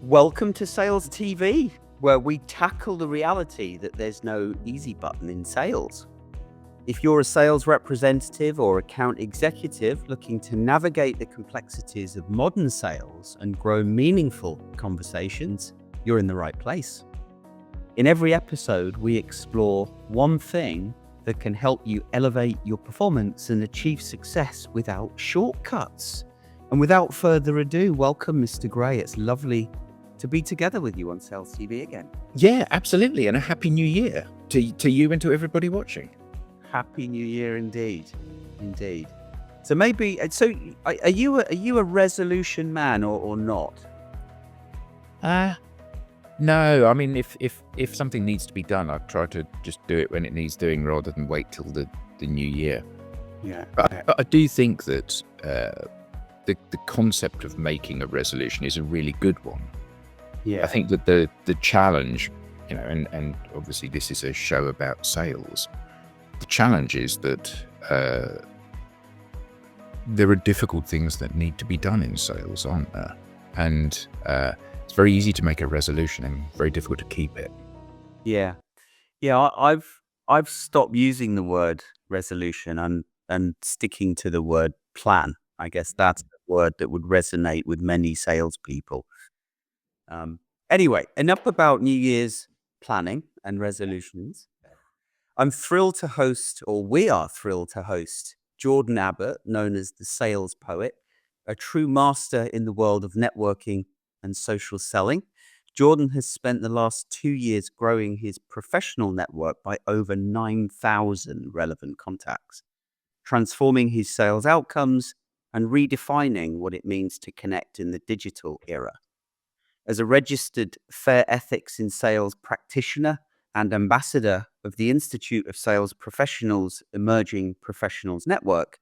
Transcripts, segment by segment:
Welcome to Sales TV, where we tackle the reality that there's no easy button in sales. If you're a sales representative or account executive looking to navigate the complexities of modern sales and grow meaningful conversations, you're in the right place. In every episode, we explore one thing that can help you elevate your performance and achieve success without shortcuts. And without further ado, welcome, Mr. Gray. It's lovely to be together with you on Sales TV again. Yeah, absolutely. And a happy new year to you and to everybody watching. Happy New Year indeed. Indeed. So are you a resolution man or not? No, I mean, if something needs to be done, I try to just do it when it needs doing rather than wait till the new year. Yeah. But I do think that the concept of making a resolution is a really good one. Yeah. I think that the challenge, and obviously this is a show about sales. The challenge is that there are difficult things that need to be done in sales, aren't there? And it's very easy to make a resolution and very difficult to keep it. Yeah. I've stopped using the word resolution and sticking to the word plan. I guess that's the word that would resonate with many salespeople. Anyway, enough about New Year's planning and resolutions. We are thrilled to host Jordan Abbott, known as the sales poet, a true master in the world of networking and social selling. Jordan has spent the last 2 years growing his professional network by over 9,000 relevant contacts, transforming his sales outcomes and redefining what it means to connect in the digital era. As a registered Fair Ethics in Sales practitioner and ambassador of the Institute of Sales Professionals Emerging Professionals Network,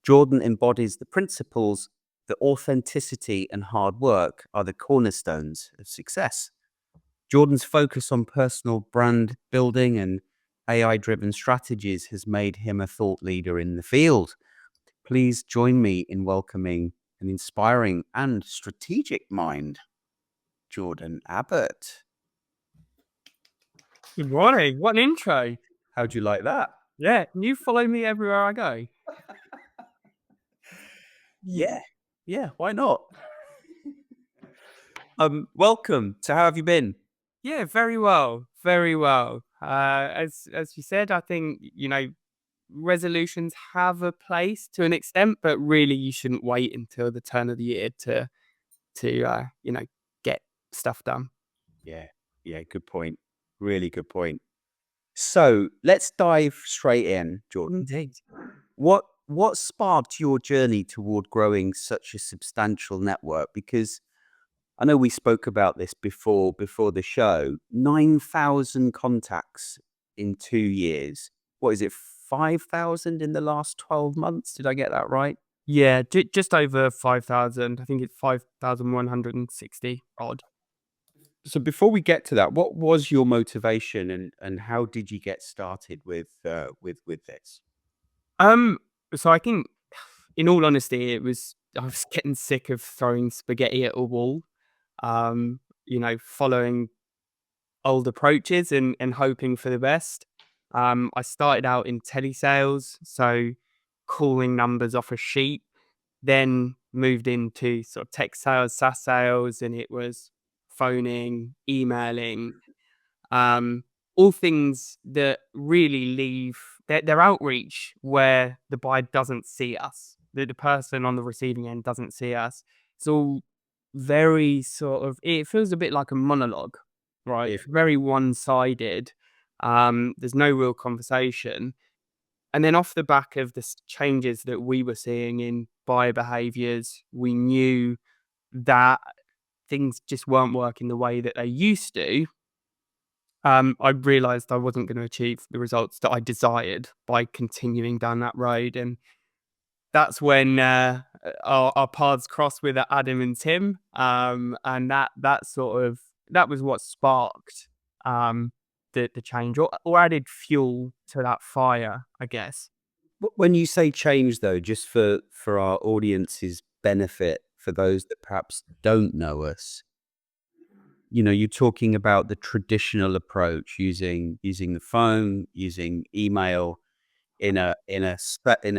Jordan embodies the principles that authenticity and hard work are the cornerstones of success. Jordan's focus on personal brand building and AI-driven strategies has made him a thought leader in the field. Please join me in welcoming an inspiring and strategic mind, Jordan Abbott. Good morning. What an intro. How'd you like that? Yeah, can you follow me everywhere I go? Yeah, why not? Welcome. So how have you been? Yeah, very well. Very well. As you said, I think, resolutions have a place to an extent, but really you shouldn't wait until the turn of the year to get stuff done. Yeah, good point. Really good point. So let's dive straight in, Jordan. Indeed. What sparked your journey toward growing such a substantial network? Because I know we spoke about this before the show. 9,000 contacts in 2 years. What is it? 5,000 in the last 12 months? Did I get that right? Yeah, just over 5,000. I think it's 5,160 odd. So before we get to that, what was your motivation and how did you get started with this? So I think, in all honesty, I was getting sick of throwing spaghetti at a wall. Following old approaches and hoping for the best. I started out in telesales, so calling numbers off a sheet, then moved into sort of tech sales, SaaS sales, and it was phoning, emailing, all things that really leave their outreach where the buyer doesn't see us, the person on the receiving end doesn't see us. It's all very it feels a bit like a monologue, right? Yeah. Very one-sided. There's no real conversation. And then off the back of the changes that we were seeing in buyer behaviors, we knew that things just weren't working the way that they used to. I realized I wasn't going to achieve the results that I desired by continuing down that road. And that's when our paths crossed with Adam and Tim. And that was what sparked the change or added fuel to that fire, I guess. When you say change, though, just for our audience's benefit, for those that perhaps don't know us, you're talking about the traditional approach, using the phone, using email in a salesy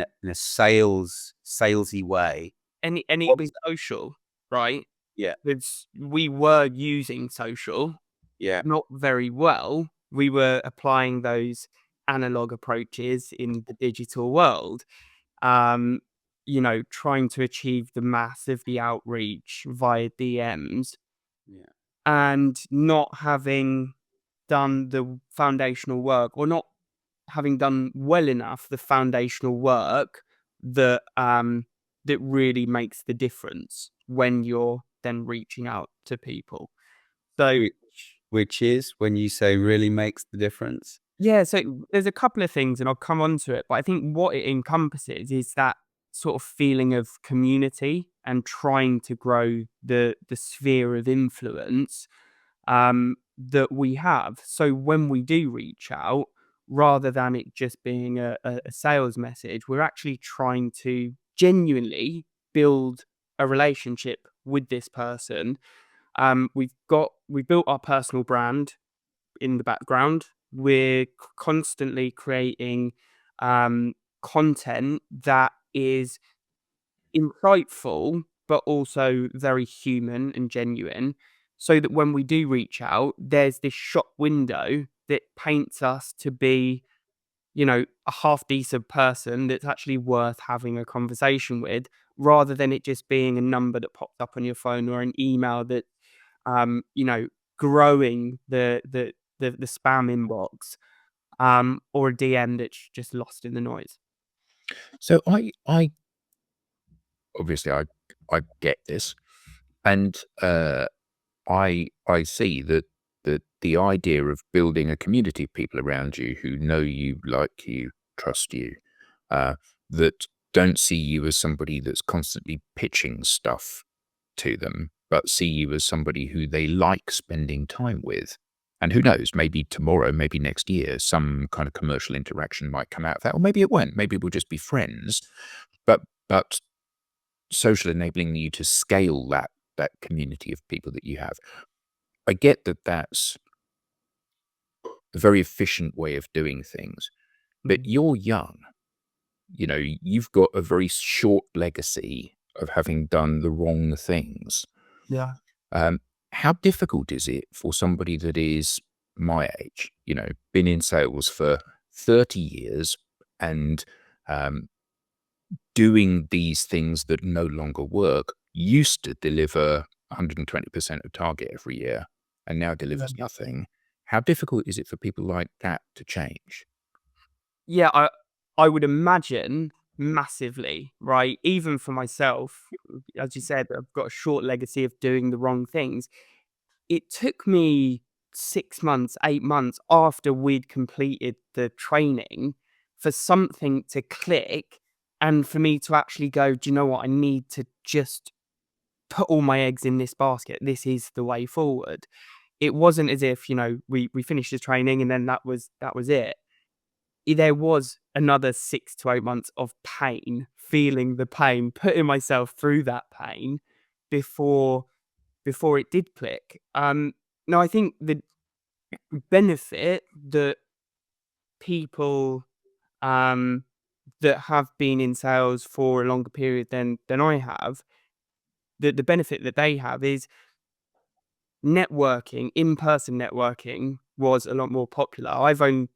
way. And it What's was social, right? Yeah, Because we were using social yeah, not very well. We were applying those analog approaches in the digital world. Um, trying to achieve the mass of the outreach via DMs yeah, and not having done the foundational work, or not having done well enough the foundational work that that really makes the difference when you're then reaching out to people. So which is when you say really makes the difference. yeah, so there's a couple of things, and I'll come on to it, but I think what it encompasses is that sort of feeling of community and trying to grow the sphere of influence that we have. So when we do reach out, rather than it just being a sales message, we're actually trying to genuinely build a relationship with this person. We built our personal brand in the background. We're constantly creating content that is insightful, but also very human and genuine. So that when we do reach out, there's this shop window that paints us to be, a half decent person that's actually worth having a conversation with, rather than it just being a number that pops up on your phone, or an email that, um, you know, growing the spam inbox, or a DM that's just lost in the noise. So I obviously I get this, and I see that the idea of building a community of people around you who know you, like you, trust you, uh, that don't see you as somebody that's constantly pitching stuff to them, but see you as somebody who they like spending time with. And who knows, maybe tomorrow, maybe next year, some kind of commercial interaction might come out of that, or maybe it won't. Maybe we'll just be friends. But social enabling you to scale that community of people that you have. I get that that's a very efficient way of doing things, but Mhm. you're young. You've got a very short legacy of having done the wrong things. Yeah. Um, how difficult is it for somebody that is my age, been in sales for 30 years and um, doing these things that no longer work, used to deliver 120% of target every year and now delivers nothing? How difficult is it for people like that to change? Yeah, I would imagine massively, right? Even for myself, as you said, I've got a short legacy of doing the wrong things. It took me 6 months, 8 months after we'd completed the training for something to click, and for me to actually go, "Do you know what? I need to just put all my eggs in this basket. This is the way forward." It wasn't as if, we finished the training and then that was it. There was another 6 to 8 months of pain, feeling the pain, putting myself through that pain before it did click. No, I think the benefit that people, um, that have been in sales for a longer period than I have, the benefit that they have is networking. In-person networking was a lot more popular. I've only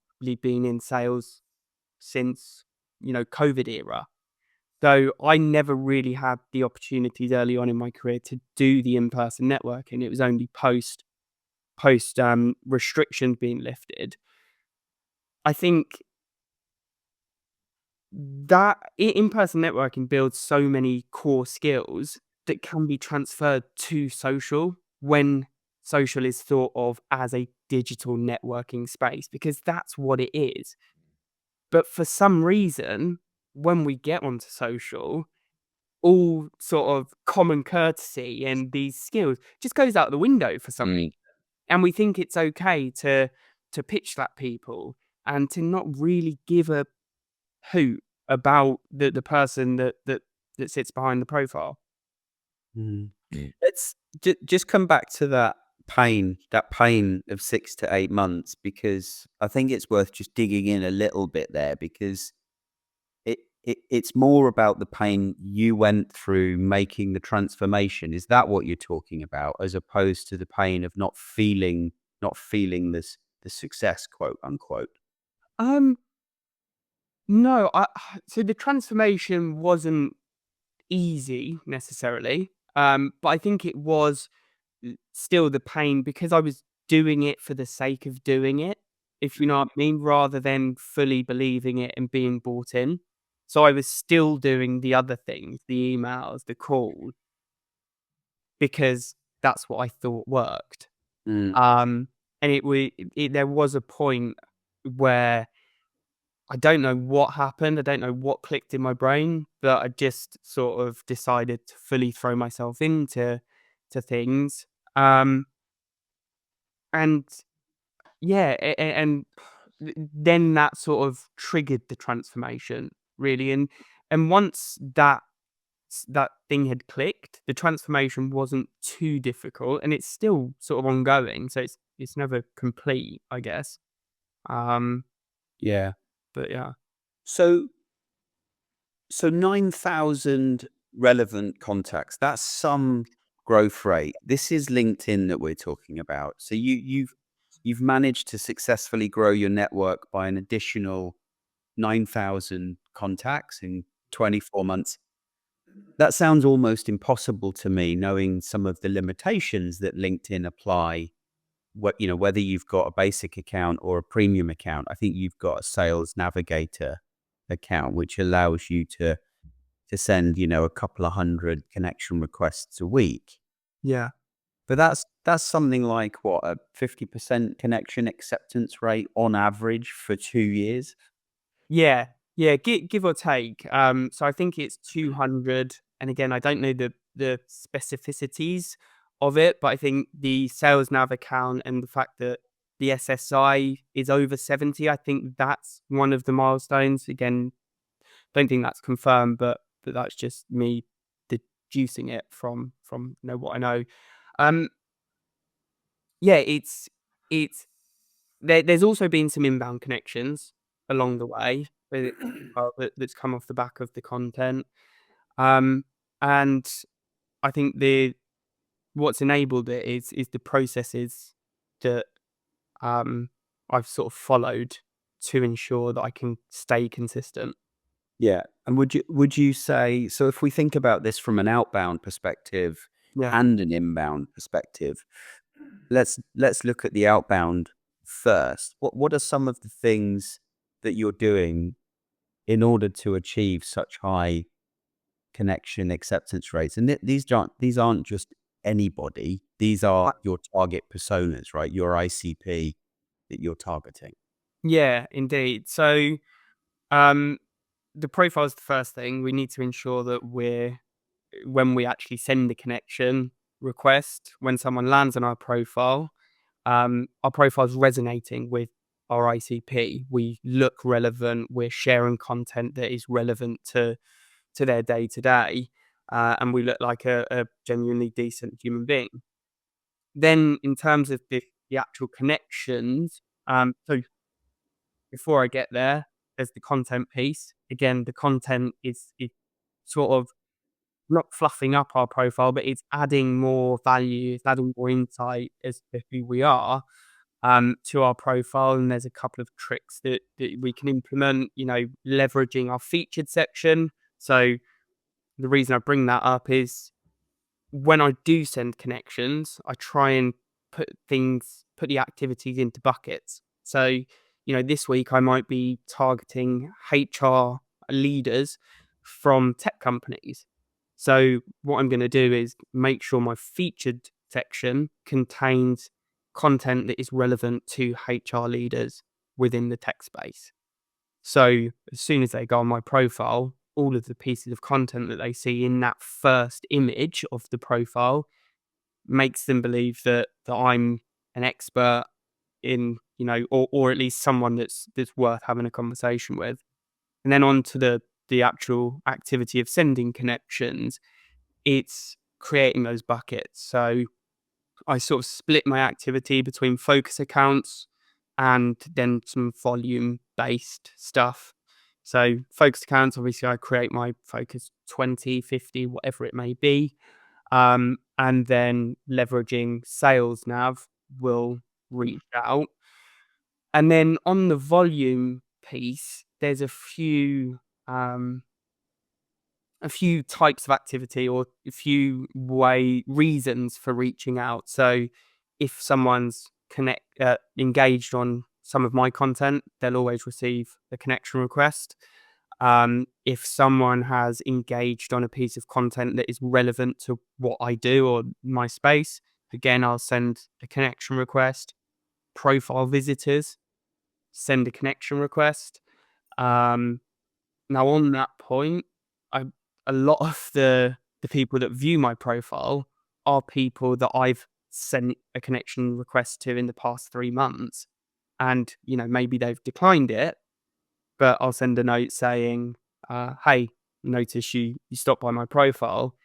been in sales since, COVID era. So I never really had the opportunities early on in my career to do the in-person networking. It was only post restrictions being lifted. I think that in-person networking builds so many core skills that can be transferred to social, when social is thought of as a digital networking space, because that's what it is. But for some reason, when we get onto social, all sort of common courtesy and these skills just goes out the window for some Mm. reason. And we think it's okay to pitch that people, and to not really give a hoot about the person that sits behind the profile. Mm. Mm. Let's just come back to that pain of 6 to 8 months, because I think it's worth just digging in a little bit there, because it's more about the pain you went through making the transformation. Is that what you're talking about, as opposed to the pain of not feeling this the success, quote unquote? Um, no, so the transformation wasn't easy necessarily, but I think it was still the pain because I was doing it for the sake of doing it, if you know what I mean, rather than fully believing it and being bought in. So I was still doing the other things, the emails, the calls, because that's what I thought worked. Mm. And there was a point where I don't know what happened. I don't know what clicked in my brain, but I just sort of decided to fully throw myself into things. Um, and yeah, and then that sort of triggered the transformation really. And once that thing had clicked, the transformation wasn't too difficult, and it's still sort of ongoing. So it's never complete, I guess. Um, Yeah. but yeah, So 9,000 relevant contacts, that's some growth rate. This is LinkedIn that we're talking about. So you've managed to successfully grow your network by an additional 9,000 contacts in 24 months. That sounds almost impossible to me, knowing some of the limitations that LinkedIn apply. Whether you've got a basic account or a premium account. I think you've got a Sales Navigator account, which allows you to send, a couple of hundred connection requests a week. yeah. But that's something like what, a 50% connection acceptance rate on average for 2 years? Yeah, yeah, give or take. So I think it's 200, and again, I don't know the specificities of it, but I think the Sales Nav account and the fact that the SSI is over 70, I think that's one of the milestones. Again, don't think that's confirmed, but that's just me deducing it from what I know. Um, yeah, it's there's also been some inbound connections along the way that's come off the back of the content. Um, and I think the what's enabled it is the processes that I've sort of followed to ensure that I can stay consistent. Yeah. And would you say, so if we think about this from an outbound perspective Yeah. and an inbound perspective, let's look at the outbound first. What are some of the things that you're doing in order to achieve such high connection acceptance rates? And these aren't just anybody. These are your target personas, right? Your ICP that you're targeting. Yeah, indeed. So um, the profile is the first thing. We need to ensure that when we actually send the connection request, when someone lands on our profile is resonating with our ICP. We look relevant. We're sharing content that is relevant to their day to day, and we look like a genuinely decent human being. Then, in terms of the actual connections, so before I get there, there's the content piece. Again, the content is sort of not fluffing up our profile, but it's adding more value, it's adding more insight as to who we are to our profile. And there's a couple of tricks that we can implement, leveraging our featured section. So the reason I bring that up is when I do send connections, I try and put the activities into buckets. So, this week I might be targeting HR leaders from tech companies. So, what I'm going to do is make sure my featured section contains content that is relevant to HR leaders within the tech space. So as soon as they go on my profile, all of the pieces of content that they see in that first image of the profile makes them believe that I'm an expert in, or at least someone that's worth having a conversation with. And then on to the actual activity of sending connections, it's creating those buckets. So I sort of split my activity between focus accounts and then some volume-based stuff. So focus accounts, obviously, I create my focus 20, 50, whatever it may be. And then leveraging sales nav will reach out. And then on the volume piece, there's a few types of activity or a few reasons for reaching out. So if someone's engaged on some of my content, they'll always receive a connection request. If someone has engaged on a piece of content that is relevant to what I do or my space, again, I'll send a connection request. Profile visitors, send a connection request. Now, on that point, a lot of the people that view my profile are people that I've sent a connection request to in the past 3 months. And, maybe they've declined it, but I'll send a note saying, hey, notice you stopped by my profile.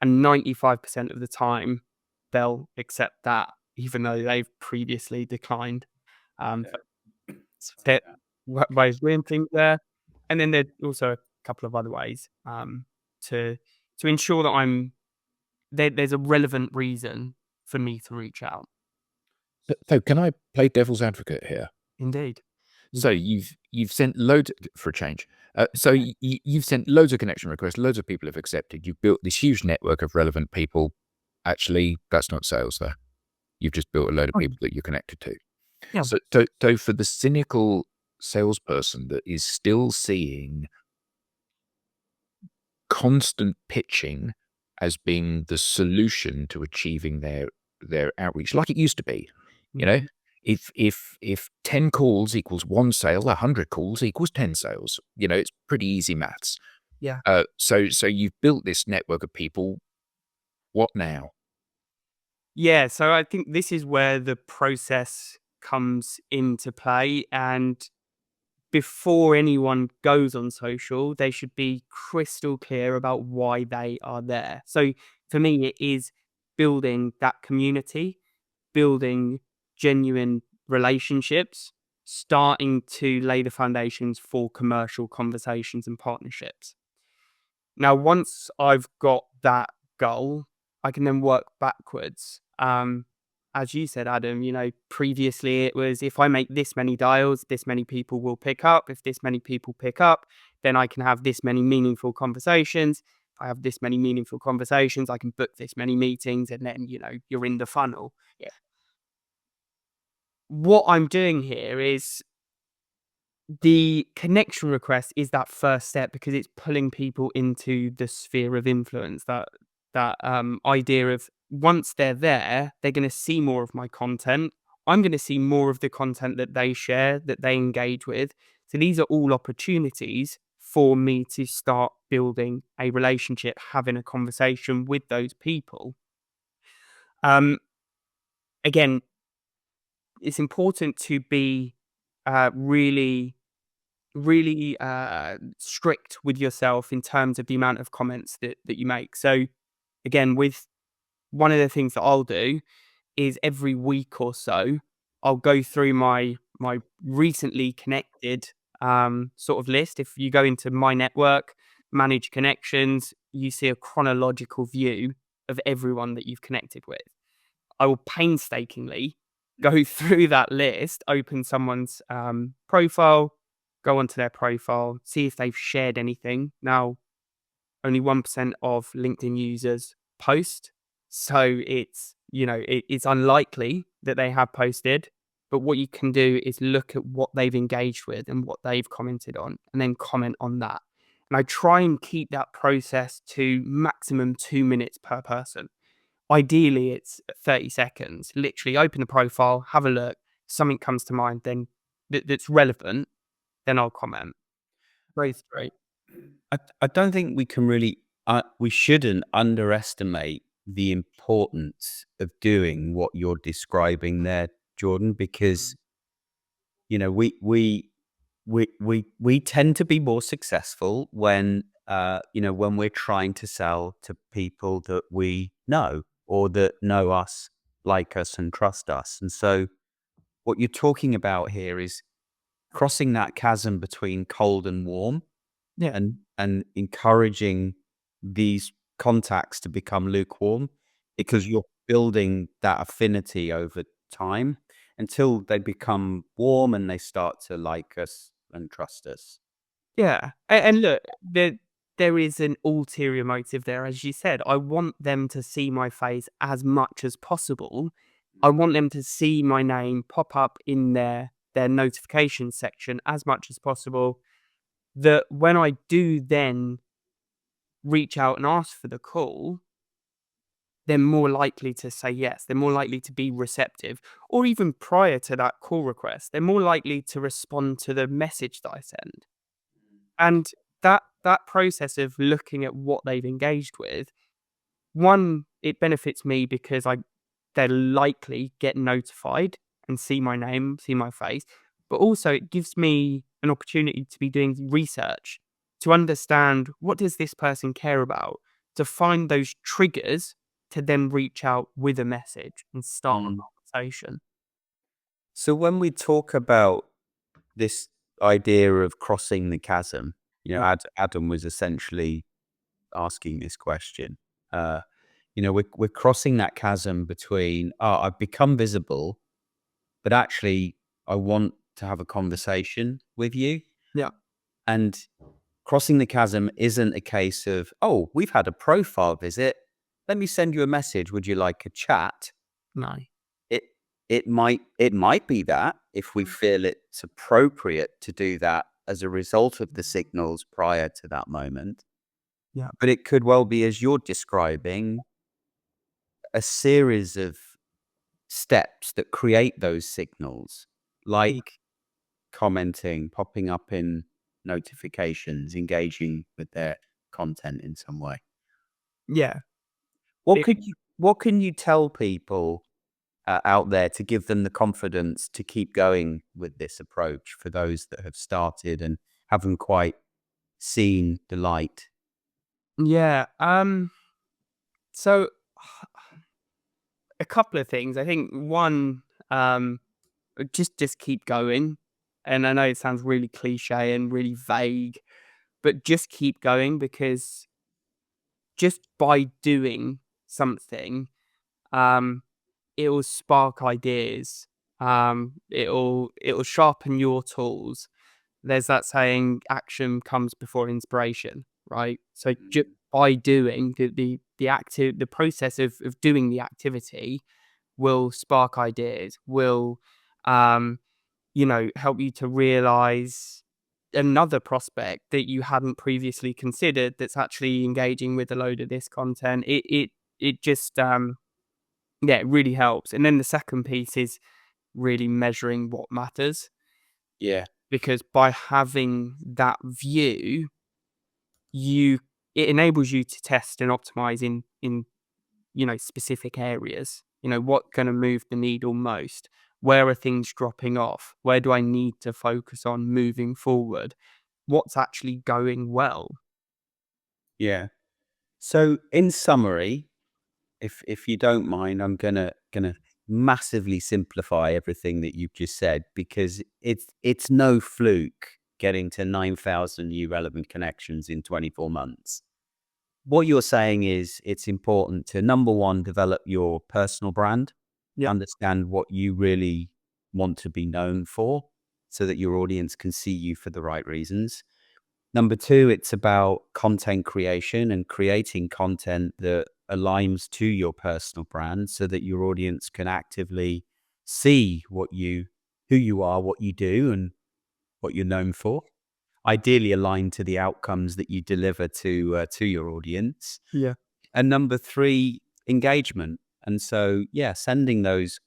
And 95% of the time, they'll accept that, even though they've previously declined. So there ways doing things there. And then there's also a couple of other ways to ensure that there's a relevant reason for me to reach out. So can I play devil's advocate here? Indeed. So you've sent loads for a change. So you've sent loads of connection requests. Loads of people have accepted. You've built this huge network of relevant people. Actually, that's not sales, though. You've just built a load of people that you're connected to. Yeah. So for the cynical salesperson that is still seeing constant pitching as being the solution to achieving their outreach, like it used to be, if 10 calls equals 1 sale, 100 calls equals 10 sales. It's pretty easy maths. Yeah. So you've built this network of people. What now? Yeah. So I think this is where the process comes into play. And before anyone goes on social, they should be crystal clear about why they are there. So for me, it is building that community, building genuine relationships, starting to lay the foundations for commercial conversations and partnerships. Now, once I've got that goal, I can then work backwards. As you said, Adam, previously it was, if I make this many dials, this many people will pick up. If this many people pick up, then I can have this many meaningful conversations. If I have this many meaningful conversations, I can book this many meetings, and then, you're in the funnel. Yeah. What I'm doing here is the connection request is that first step, because it's pulling people into the sphere of influence, that idea of, once they're there, they're going to see more of my content. I'm going to see more of the content that they share, that they engage with. So these are all opportunities for me to start building a relationship, having a conversation with those people. Again, it's important to be really strict with yourself in terms of the amount of comments that you make. So again, with one of the things that I'll do is every week or so, I'll go through my recently connected sort of list. If you go into my network, manage connections, you see a chronological view of everyone that you've connected with. I will painstakingly go through that list, open someone's profile, go onto their profile, see if they've shared anything. Now, only 1% of LinkedIn users post, so it's unlikely that they have posted. But what you can do is look at what they've engaged with and what they've commented on, and then comment on that. And I try and keep that process to maximum 2 minutes per person. Ideally, it's 30 seconds. Literally open the profile, have a look. Something comes to mind, then that's relevant, then I'll comment. Very straight. I don't think we can really, we shouldn't underestimate the importance of doing what you're describing there, Jordan, because, we tend to be more successful when, when we're trying to sell to people that we know or that know us like us and trust us. And so what you're talking about here is crossing that chasm between cold and warm, Yeah. and encouraging these contacts to become lukewarm, because you're building that affinity over time until they become warm and they start to like us and trust us. Yeah. And look, there is an ulterior motive there, as you said. I want them to see my face as much as possible. I want them to see my name pop up in their notification section as much as possible. That when I do then reach out and ask for the call, they're more likely to say yes. They're more likely to be receptive. Or even prior to that call request, they're more likely to respond to the message that I send. And that process of looking at what they've engaged with, one, it benefits me because they're likely get notified and see my name, see my face, but also it gives me an opportunity to be doing research to understand what does this person care about, to find those triggers to then reach out with a message and start Mm. a conversation. So when we talk about this idea of crossing the chasm, Adam was essentially asking this question. We're crossing that chasm between, I've become visible, but actually I want to have a conversation with you. Yeah. And crossing the chasm isn't a case of, oh, we've had a profile visit. Let me send you a message. Would you like a chat? No. It it might be that if we feel it's appropriate to do that as a result of the signals prior to that moment. Yeah. But it could well be, as you're describing, a series of steps that create those signals, Yeah. like commenting, popping up in notifications, engaging with their content in some way. Yeah. What It- could you what can you tell people out there to give them the confidence to keep going with this approach for those that have started and haven't quite seen the light? yeah. So a couple of things. I think one, just keep going. And I know it sounds really cliche and really vague, but just keep going because just by doing something, um, it will spark ideas. It'll sharpen your tools. There's that saying, action comes before inspiration, right? So just by doing the process of doing the activity will spark ideas, will um, help you to realize another prospect that you hadn't previously considered that's actually engaging with a load of this content. It just yeah, it really helps. And then the second piece is really measuring what matters, Yeah. because by having that view, you it enables you to test and optimize in specific areas. What's going to move the needle most? Where are things dropping off? Where do I need to focus on moving forward? What's actually going well? Yeah. So in summary, if you don't mind, I'm gonna massively simplify everything that you've just said, because it's no fluke getting to 9,000 new relevant connections in 24 months. What you're saying is it's important to, number one, develop your personal brand, Yeah. understand what you really want to be known for so that your audience can see you for the right reasons. Number two, it's about content creation and creating content that aligns to your personal brand so that your audience can actively see who you are, what you do, and what you're known for. Ideally aligned to the outcomes that you deliver to your audience. Yeah. And number three, engagement. And so, yeah, sending those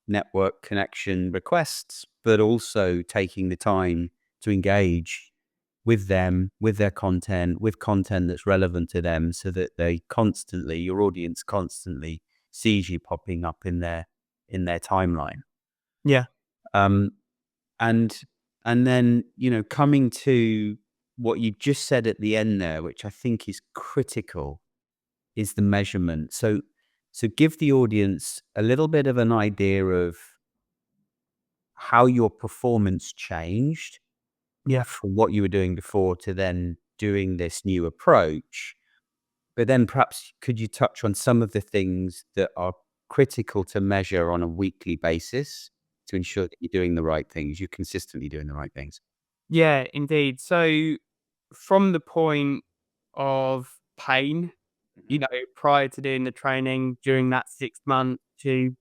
network connection requests, but also taking the time to engage with them, with their content, with content that's relevant to them, so that your audience constantly sees you popping up in their timeline. Yeah. Um, and and then, coming to what you just said at the end there, which I think is critical, is the measurement. So So give the audience a little bit of an idea of how your performance changed from what you were doing before to then doing this new approach. But then perhaps could you touch on some of the things that are critical to measure on a weekly basis to ensure that you're doing the right things, you're consistently doing the right things? Yeah, indeed. So from the point of pain, prior to doing the training during that 6 month to,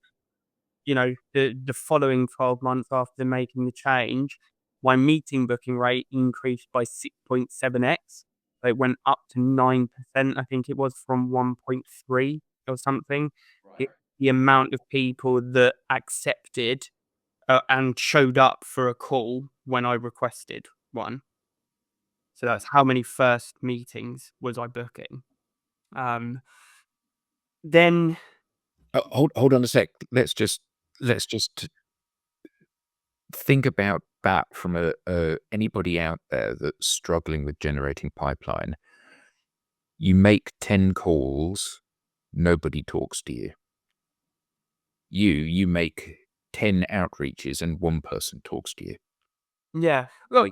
the following 12 months after making the change, my meeting booking rate increased by 6.7x. So it went up to 9%, I think it was, from 1.3 or something. The amount of people that accepted and showed up for a call when I requested one. So that's how many first meetings was I booking. Then Hold on a sec. Let's just think about that from anybody out there that's struggling with generating pipeline. You make 10 calls, nobody talks to you. You make 10 outreaches and one person talks to you. yeah, well,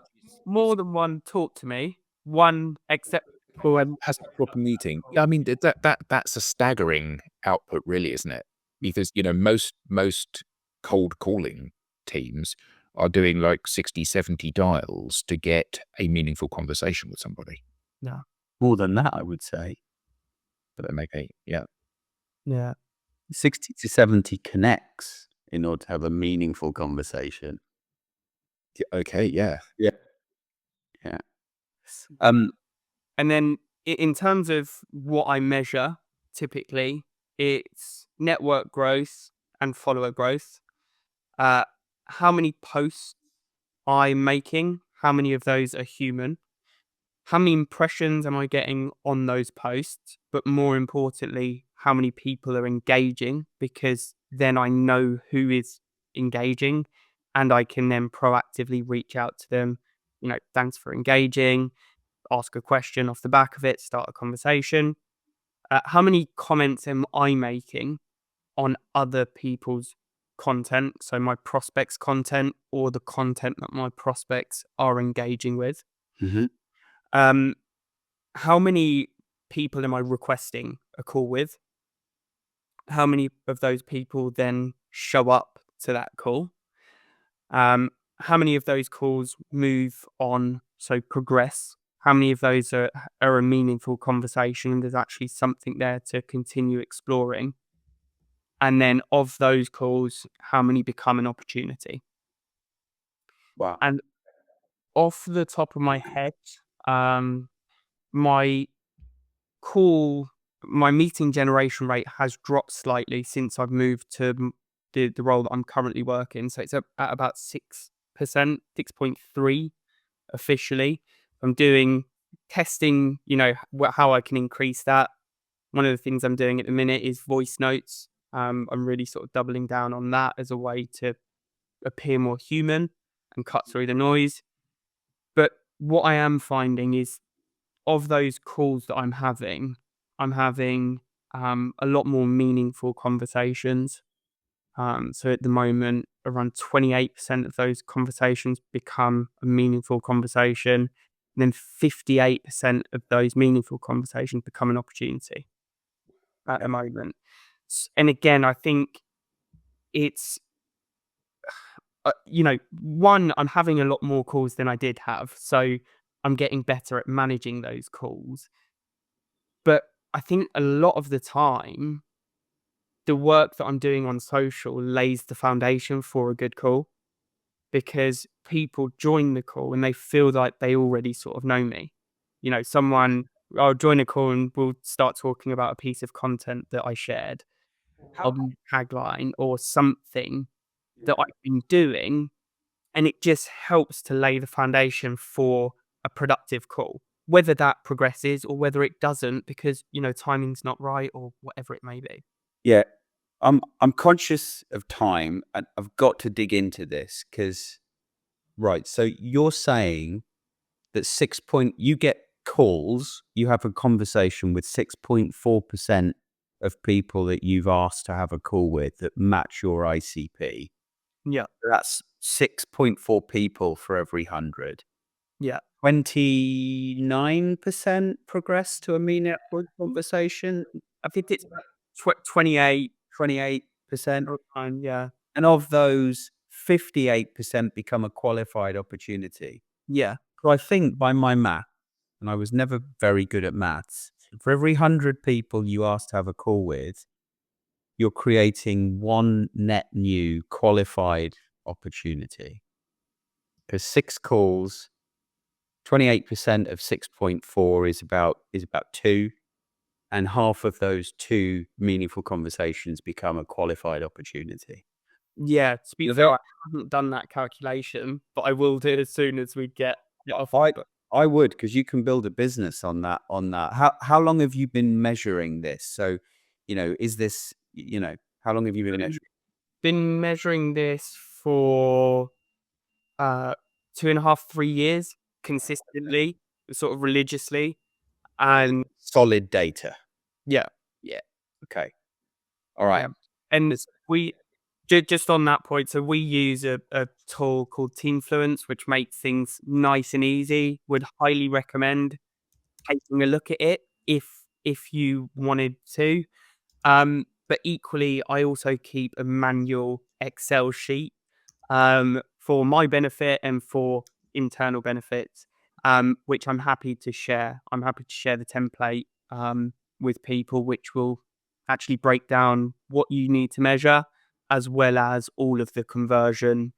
more than one talked to me, one acceptable and Has a proper meeting. Yeah, I mean that's a staggering output, really, isn't it? Because most cold calling teams are doing like 60, 70 dials to get a meaningful conversation with somebody. no, More than that, I would say. But they make yeah. 60 to 70 connects in order to have a meaningful conversation. Okay, yeah. Yeah. Um, And then in terms of what I measure, typically, it's network growth and follower growth. How many posts I'm making, how many of those are human? How many impressions am I getting on those posts? But more importantly, how many people are engaging? Because then I know who is engaging and I can then proactively reach out to them. Thanks for engaging, ask a question off the back of it, start a conversation. How many comments am I making on other people's content? So my prospects' content or the content that my prospects are engaging with. mhm. Um, how many people am I requesting a call with? How many of those people then show up to that call? How many of those calls move on, so progress? How many of those are a meaningful conversation and there's actually something there to continue exploring? And then of those calls, how many become an opportunity? Wow. And off the top of my head, my my meeting generation rate has dropped slightly since I've moved to the role that I'm currently working. So it's at about 6%, 6.3 officially. I'm doing testing, how I can increase that. One of the things I'm doing at the minute is voice notes. I'm really sort of doubling down on that as a way to appear more human and cut through the noise. But what I am finding is, of those calls that I'm having a lot more meaningful conversations. So at the moment, around 28% of those conversations become a meaningful conversation. And then 58% of those meaningful conversations become an opportunity at the moment. And again, I think it's, one, I'm having a lot more calls than I did have. So I'm getting better at managing those calls. But I think a lot of the time, the work that I'm doing on social lays the foundation for a good call, because people join the call and they feel like they already sort of know me. I'll join a call and we'll start talking about a piece of content that I shared, a tagline or something that I've been doing, and it just helps to lay the foundation for a productive call, whether that progresses or whether it doesn't, because timing's not right or whatever it may be. Yeah. I'm conscious of time and I've got to dig into this because, right. So you're saying that you get calls, you have a conversation with 6.4% of people that you've asked to have a call with that match your ICP. Yeah. That's 6.4 people for every 100. Yeah. 29% progress to a meaningful conversation. I think it's 28. 28%. Yeah. And of those, 58% become a qualified opportunity. Yeah. So I think by my math, and I was never very good at maths, for every 100 people you ask to have a call with, you're creating one net new qualified opportunity. Because 6 calls, 28% of 6.4 is about 2, and half of those 2 meaningful conversations become a qualified opportunity. Yeah, to be fair, I haven't done that calculation, but I will do it as soon as we get off. I would, because you can build a business on that. How long have you been measuring this? So, is this, how long have you been measuring? Been measuring this for 2.5, 3 years consistently, sort of religiously, and Solid data. yeah. Okay. All right. Yeah. And we just on that point, so we use a tool called Teamfluence, which makes things nice and easy. Would highly recommend taking a look at it if you wanted to. But equally, I also keep a manual Excel sheet for my benefit and for internal benefits, which I'm happy to share. I'm happy to share the template with people, which will actually break down what you need to measure, as well as all of the conversion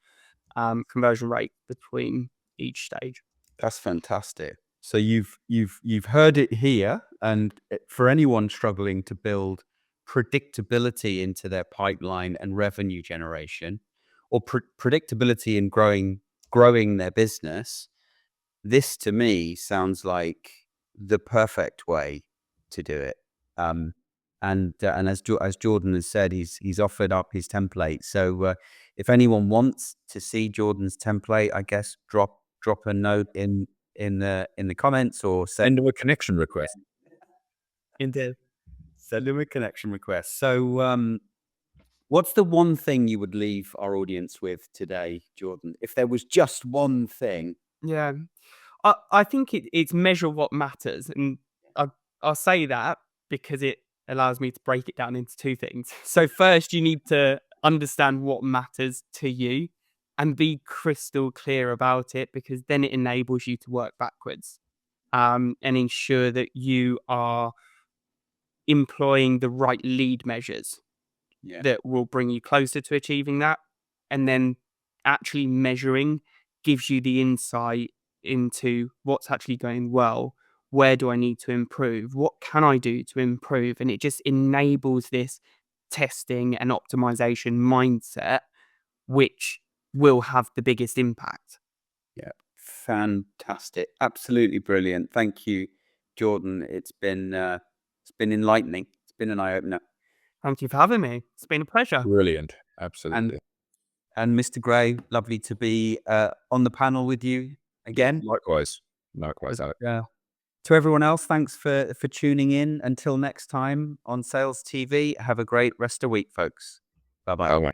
rate between each stage. That's fantastic. So you've heard it here, and for anyone struggling to build predictability into their pipeline and revenue generation, or predictability in growing their business, this to me sounds like the perfect way to do it. And as Jordan has said, he's offered up his template. So if anyone wants to see Jordan's template, I guess drop a note in the comments, or Send him a connection request. Indeed. send him a connection request. So what's the one thing you would leave our audience with today, Jordan? If there was just one thing. Yeah. I think it's measure what matters. And I'll say that because it allows me to break it down into 2 things. So first, you need to understand what matters to you and be crystal clear about it, because then it enables you to work backwards and ensure that you are employing the right lead measures that will bring you closer to achieving that. And then actually measuring gives you the insight into what's actually going well. Where do I need to improve? What can I do to improve? And it just enables this testing and optimization mindset, which will have the biggest impact. Yeah, fantastic. Absolutely brilliant. Thank you, Jordan. It's been enlightening. It's been an eye-opener. Thank you for having me. It's been a pleasure. Brilliant. Absolutely. And Mr. Gray, lovely to be on the panel with you again. Likewise, Alex. To everyone else, thanks for tuning in. Until next time on Sales TV, have a great rest of the week, folks. Bye-bye. Bye-bye.